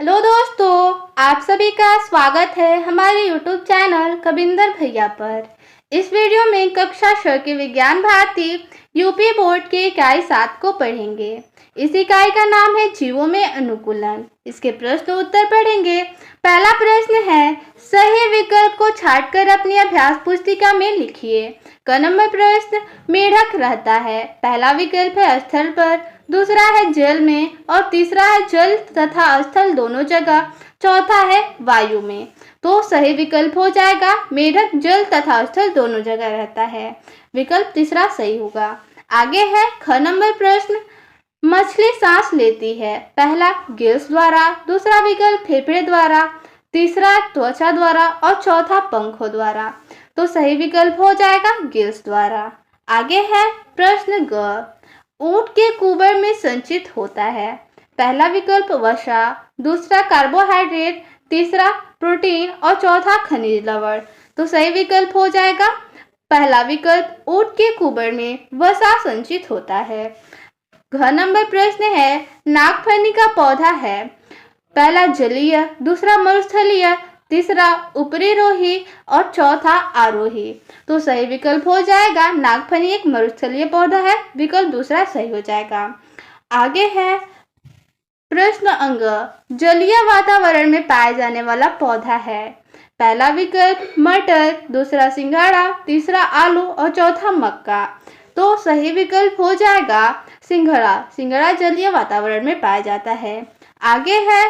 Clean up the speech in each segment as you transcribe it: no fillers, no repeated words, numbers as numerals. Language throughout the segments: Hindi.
हेलो दोस्तों, आप सभी का स्वागत है हमारे YouTube चैनल कविंदर भैया पर। इस वीडियो में कक्षा 6 के विज्ञान भारती यूपी बोर्ड के इकाई 7 को पढ़ेंगे। इस इकाई का नाम है जीवों में अनुकूलन। इसके प्रश्न उत्तर पढ़ेंगे। पहला प्रश्न है, सही विकल्प को छांटकर अपनी अभ्यास पुस्तिका में लिखिए। क नंबर प्रश्न, मेढक रहता है। पहला विकल्प है स्थल पर, दूसरा है जल में और तीसरा है जल तथा स्थल दोनों जगह, चौथा है वायु में। तो सही विकल्प हो जाएगा मेढक जल तथा स्थल दोनों जगह रहता है। विकल्प तीसरा सही होगा। आगे है ख नंबर प्रश्न, मछली सांस लेती है। पहला गिल्स द्वारा, दूसरा विकल्प फेफड़े द्वारा, तीसरा त्वचा द्वारा और चौथा पंखों द्वारा। तो सही विकल्प हो जाएगा गिल्स द्वारा। आगे है प्रश्न ग, ऊंट के कुबर में संचित होता है। पहला विकल्प वसा, दूसरा कार्बोहाइड्रेट, तीसरा प्रोटीन और चौथा खनिज लवण। तो सही विकल्प हो जाएगा पहला विकल्प, ऊंट के कुबर में वसा संचित होता है। घ नंबर प्रश्न है, नागफनी का पौधा है। पहला जलीय, दूसरा मरुस्थलीय, तीसरा उपरिरोही और चौथा आरोही। तो सही विकल्प हो जाएगा नागफनी एक मरुस्थलीय पौधा है। विकल्प दूसरा सही हो जाएगा। आगे है प्रश्न अंग, जलीय वातावरण में पाए जाने वाला पौधा है। पहला विकल्प मटर, दूसरा सिंघाड़ा, तीसरा आलू और चौथा मक्का। तो सही विकल्प हो जाएगा सिंघाड़ा। सिंघाड़ा जलीय वातावरण में पाया जाता है। आगे है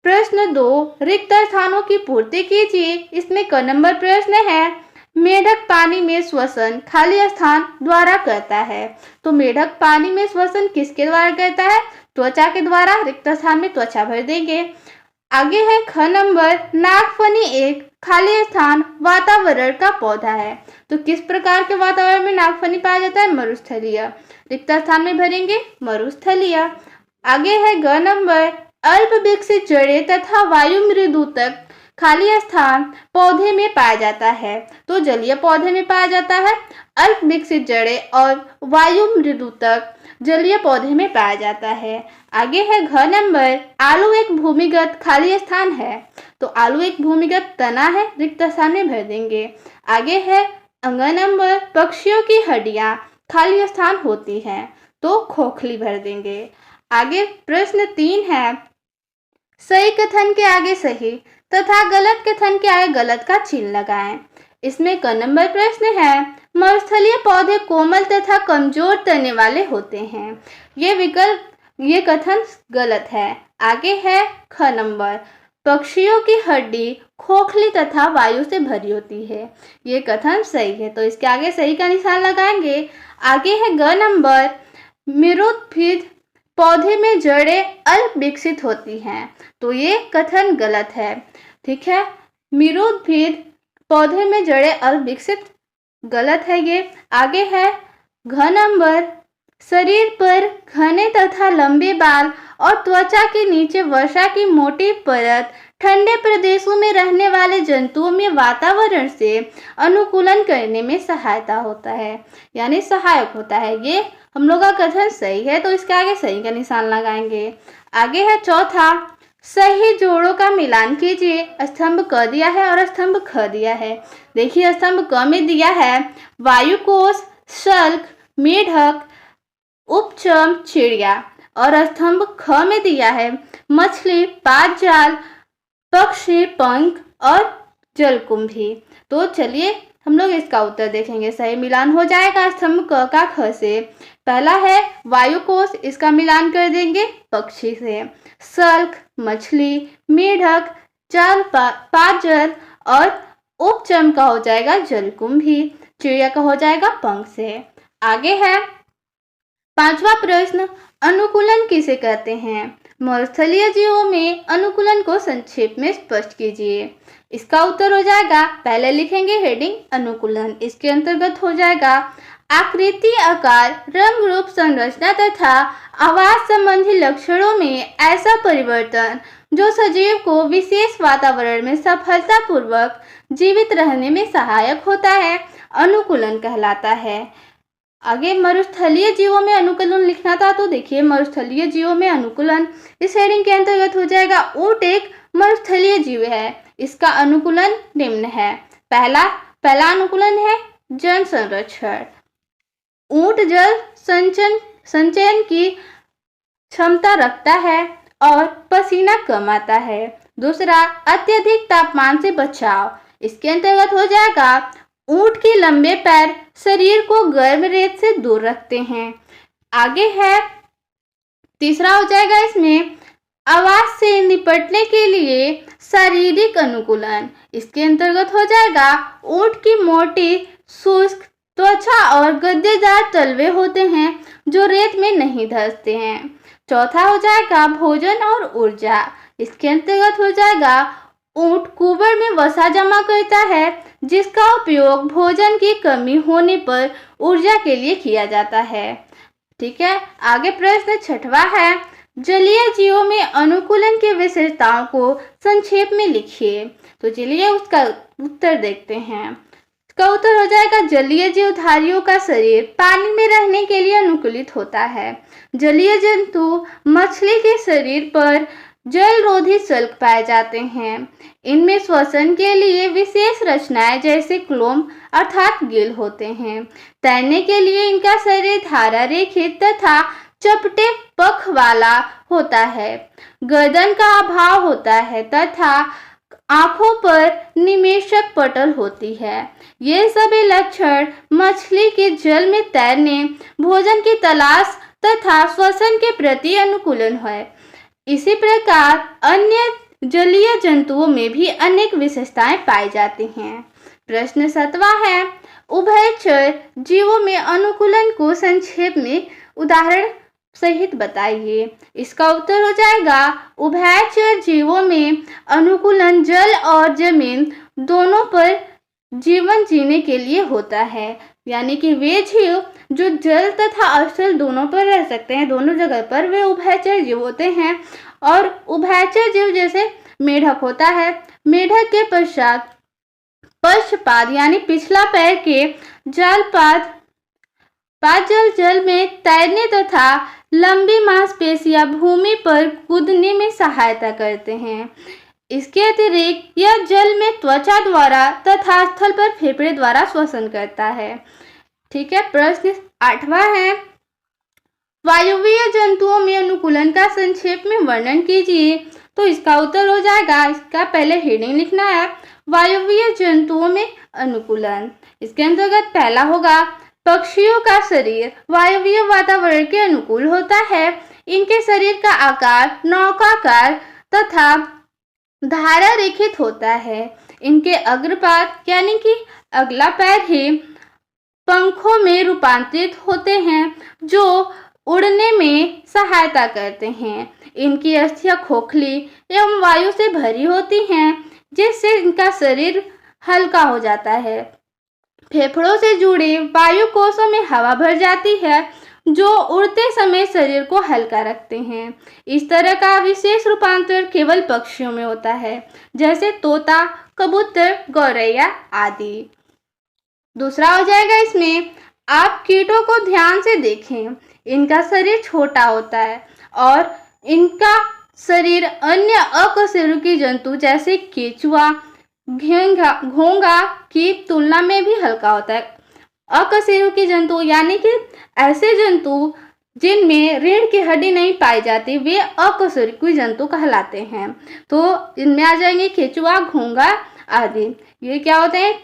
प्रश्न 2, रिक्त स्थानों की पूर्ति कीजिए। इसमें क नंबर प्रश्न है, मेढक पानी में श्वसन खाली स्थान द्वारा करता है। तो मेढक पानी में श्वसन किसके द्वारा करता है? त्वचा के द्वारा। रिक्त स्थान में त्वचा भर देंगे। आगे है ख नंबर, नागफनी एक खाली स्थान वातावरण का पौधा है। तो किस प्रकार के वातावरण में नागफनी पाया जाता है? मरुस्थलीय। रिक्त स्थान में भरेंगे मरुस्थलीय। आगे है ग नंबर, अल्प विकसित जड़ें तथा वायु मृदु तक खाली स्थान पौधे में पाया जाता है। तो जलीय पौधे में पाया जाता है अल्प विकसित जड़ें और वायु मृदु तक जलीय पौधे में पाया जाता है। आगे है घ नंबर, आलू एक भूमिगत खाली स्थान है। तो आलू एक भूमिगत तना है। रिक्त स्थान में भर देंगे। आगे है अंग नंबर, पक्षियों की हड्डियां खाली स्थान होती हैं। तो खोखली भर देंगे। आगे प्रश्न 3 है, सही कथन के आगे सही तथा गलत कथन के आगे गलत का चिन्ह लगाएं। इसमें क नंबर प्रश्न है, मरुस्थलीय पौधे कोमल तथा कमजोर तने वाले होते हैं। ये कथन गलत है। आगे है ख नंबर, पक्षियों की हड्डी खोखली तथा वायु से भरी होती है। ये कथन सही है। तो इसके आगे सही का निशान लगाएंगे। आगे है ग नंबर, मेरुदभिद पौधे में जड़ें अल्प विकसित होती हैं। तो ये कथन गलत है। ठीक है, मेरुदभिद पौधे में जड़ें अल्प विकसित गलत है ये। आगे है घ नंबर, शरीर पर घने तथा लंबे बाल और त्वचा के नीचे वसा की मोटी परत ठंडे प्रदेशों में रहने वाले जंतुओं में वातावरण से अनुकूलन करने में सहायता होता है, यानी सहायक होता है। ये हम लोग का कथन सही है। तो इसके आगे सही का निशान लगाएंगे। आगे है चौथा, सही जोड़ों का मिलान कीजिए। स्तंभ क दिया है और स्तंभ ख दिया है। देखिए स्तंभ क में दिया है वायुकोश, शल्क, मेढक, उपचम, चिड़िया और स्तंभ ख में दिया है मछली, पात जाल, पक्षी, पंख और जलकुंभी। तो चलिए हम लोग इसका उत्तर देखेंगे। सही मिलान हो जाएगा स्तंभ क का ख से। पहला है वायुकोश, इसका मिलान कर देंगे पक्षी से। शल्क मछली, मेढक जाल, पाजल और उपचम का हो जाएगा जलकुंभी, चिड़िया का हो जाएगा पंख से। आगे है पांचवा प्रश्न, अनुकूलन किसे कहते हैं? मरुस्थलीय जीवों में अनुकूलन को संक्षेप में स्पष्ट कीजिए। इसका उत्तर हो जाएगा, पहले लिखेंगे हेडिंग अनुकूलन। इसके अंतर्गत हो जाएगा आकृति, आकार, रंग, रूप, संरचना तथा आवाज संबंधी लक्षणों में ऐसा परिवर्तन जो सजीव को विशेष वातावरण में सफलतापूर्वक जीवित रहने में सहायक होता है, अनुकूलन कहलाता है। आगे मरुस्थलीय जीवों में अनुकूलन लिखना था, तो देखिए मरुस्थलीय जीवों में अनुकूलन इस हेडिंग के अंतर्गत हो जाएगा। ऊंट एक मरुस्थलीय जीव है, इसका अनुकूलन निम्न है। पहला अनुकूलन है जल संरक्षण। ऊंट जल संचयन की क्षमता रखता है और पसीना कम आता है। दूसरा, अत्यधिक तापमान से बचाव, इसके अंतर्गत हो जाएगा। ऊंट के लंबे पैर शरीर को गर्म रेत से दूर रखते हैं। आगे है तीसरा हो जाएगा इसमें आवाज से निपटने के लिए शारीरिक अनुकूलन, इसके अंतर्गत हो जाएगा। ऊंट की मोटी शुष्क त्वचा और गद्देदार तलवे होते हैं जो रेत में नहीं धंसते हैं। चौथा हो जाएगा भोजन और ऊर्जा, इसके अंतर्गत हो जाएगा। ऊंट कुबर में वसा जमा करता है जिसका उपयोग भोजन की कमी होने पर ऊर्जा के लिए किया जाता है। ठीक है, आगे प्रश्न छठवां है, जलीय जीवों में अनुकूलन की विशेषताओं को संक्षेप में लिखिए। तो चलिए उसका उत्तर देखते हैं। इसका उत्तर हो जाएगा, जलीय जीवधारियों का शरीर पानी में रहने के लिए अनुकूलित होता है। जलीय जंतु मछली के शरीर पर जलरोधी शल्क पाए जाते हैं। इनमें श्वसन के लिए विशेष रचनाएं जैसे क्लोम अर्थात गिल होते हैं। तैरने के लिए इनका शरीर धारा रेखित तथा चपटे पख वाला होता है। गर्दन का अभाव होता है तथा आंखों पर निमेषक पटल होती है। ये सभी लक्षण मछली के जल में तैरने, भोजन की तलाश तथा श्वसन के प्रति अनुकूलन है। इसी प्रकार अन्य जलीय जंतुओं में भी अनेक विशेषताएं पाई जाती हैं। प्रश्न 7वां है, उभयचर जीवों में अनुकूलन को संक्षेप में उदाहरण सहित बताइए। इसका उत्तर हो जाएगा, उभयचर जीवों में अनुकूलन जल और जमीन दोनों पर जीवन जीने के लिए होता है। यानी कि वे जीव जो जल तथा स्थल दोनों पर रह सकते हैं, दोनों जगह पर, वे उभयचर जीव होते हैं। और उभयचर जीव जैसे मेढक होता है, मेढक के पश्चात पश्चपाद यानी पिछला पैर के जालपाद जल में तैरने तथा लंबी मांसपेशियां भूमि पर कूदने में सहायता करते हैं। इसके अतिरिक्त यह जल में त्वचा द्वारा तथा स्थल पर फेफड़े द्वारा श्वसन करता है। ठीक है, प्रश्न 8वां है, वायवीय जंतुओं में अनुकूलन का संक्षेप में वर्णन कीजिए। तो इसका उत्तर हो जाएगा, इसका पहले हेडिंग लिखना है, वायवीय जंतुओं में अनुकूलन। इसके अंतर्गत पहला होगा, पक्षियों का शरीर वायवीय वातावरण के अनुकूल होता है। इनके शरीर का आकार नौकाकार तथा धारा रेखित होता है। इनके अग्रपाद यानी कि अगला पैर ही पंखों में रूपांतरित होते हैं जो उड़ने में सहायता करते हैं। इनकी अस्थियां खोखली एवं वायु से भरी होती हैं जिससे इनका शरीर हल्का हो जाता है। फेफड़ों से जुड़े वायु कोशों में हवा भर जाती है जो उड़ते समय शरीर को हल्का रखते हैं। इस तरह का विशेष रूपांतर केवल पक्षियों में होता है, जैसे तोता, कबूतर, गौरैया आदि। दूसरा हो जाएगा इसमें, आप कीटों को ध्यान से देखें। इनका शरीर छोटा होता है और इनका शरीर अन्य अकशेरुकी जंतु जैसे केचुआ, घोंघा की तुलना में भी हल्का होता है। अकशेरुकी जंतु यानी कि ऐसे जंतु जिनमें रीढ़ की हड्डी नहीं पाई जाती, वे अकशेरुकी जंतु कहलाते हैं। तो इनमें आ जाएंगे केचुआ, घोंघा आदि। ये क्या होते हैं?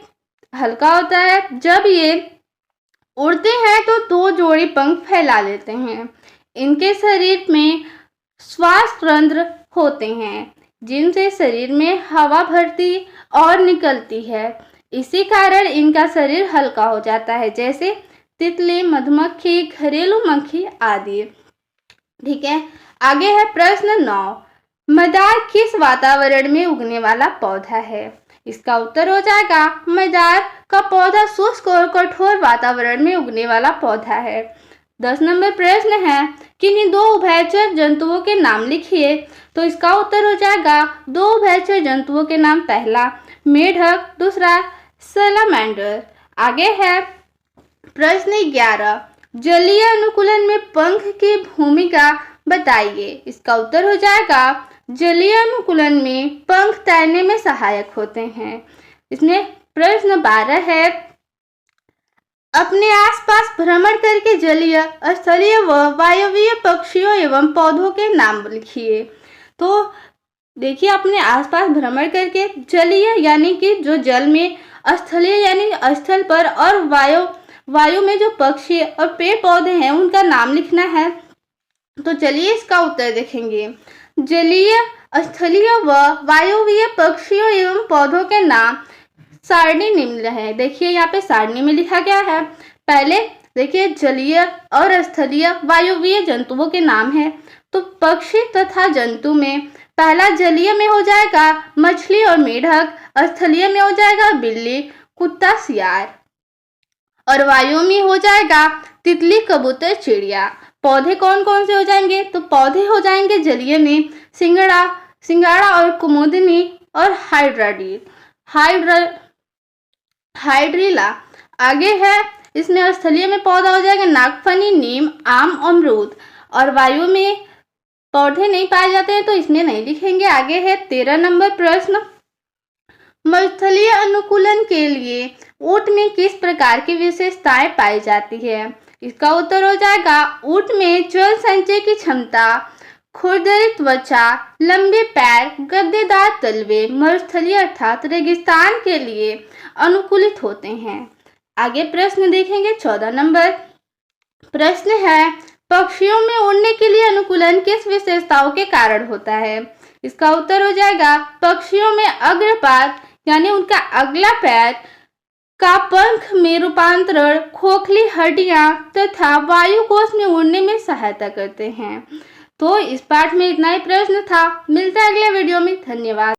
हल्का होता है। जब ये उड़ते हैं तो 2 जोड़ी पंख फैला लेते हैं। इनके शरीर में श्वास रंध्र होते हैं जिनसे शरीर में हवा भरती और निकलती है। इसी कारण इनका शरीर हल्का हो जाता है, जैसे तितली, मधुमक्खी, घरेलू मक्खी आदि। ठीक है, आगे है प्रश्न 9, मदार किस वातावरण में उगने वाला पौधा है? इसका उत्तर हो जाएगा, मदार का पौधा शुष्क और कठोर वातावरण में उगने वाला पौधा है। 10 नंबर प्रश्न है, किन्हीं 2 उभयचर जंतुओं के नाम लिखिए। तो इसका उत्तर हो जाएगा, 2 उभयचर जंतुओं के नाम, पहला मेढक, दूसरा सैलामेंडर। आगे है प्रश्न 11, जलीय अनुकूलन में पंख की भूमिका बताइए। इसका उत्तर हो जाएगा जलीय अनुकूलन में पंख तैरने में सहायक होते हैं। इसमें प्रश्न 12 है, अपने आसपास भ्रमण करके जलीय, स्थलीय व वायवीय पक्षियों एवं पौधों के नाम लिखिए। तो देखिए, अपने आसपास भ्रमण करके जलीय यानी कि जो जल में, स्थलीय यानी स्थल पर, और वायु में जो पक्षी और पेड़ पौधे हैं उनका नाम लिखना है। तो चलिए इसका उत्तर देखेंगे। जलीय, स्थलीय व वायवीय पक्षियों एवं पौधों के नाम सारणी निम्न है। देखिए यहाँ पे सारणी में लिखा गया है। पहले देखिए जलीय और स्थलीय वायवीय जंतुओं के नाम है। तो पक्षी तथा जंतु में पहला जलीय में हो जाएगा मछली और मेढक, स्थलीय में हो जाएगा बिल्ली, कुत्ता, सियार, और वायु में हो जाएगा तितली, कबूतर, चिड़िया। पौधे कौन कौन से हो जाएंगे? तो पौधे हो जाएंगे जलीय में सिंगाड़ा और कुमुदिनी और हाइड्रिला। आगे है इसमें स्थलीय में पौधा हो जाएगा नागफनी, नीम, आम, अमरूद, और वायु में पौधे नहीं पाए जाते हैं तो इसमें नहीं लिखेंगे। आगे है 13 नंबर प्रश्न, मरुस्थलीय अनुकूलन के लिए ऊंट में किस प्रकार की विशेषताएं पाई जाती है? इसका उत्तर हो जाएगा ऊंट में जल संचय की क्षमता, खुरदरी त्वचा, लंबे पैर, गद्देदार तलवे मरुस्थलीय अर्थात रेगिस्तान के लिए अनुकूलित होते हैं। आगे प्रश्न देखेंगे 14 नंबर प्रश्न है, पक्षियों में उड़ने के लिए अनुकूलन किस विशेषताओं के कारण होता है? इसका उत्तर हो जाएगा पक्षियों में अग्रपाद यानी उनका अगला पैर का पंख में रूपांतरण खोखली हड्डियां तथा वायु कोश में उड़ने में सहायता करते हैं। तो इस पाठ में इतना ही प्रश्न था। मिलता है अगले वीडियो में। धन्यवाद।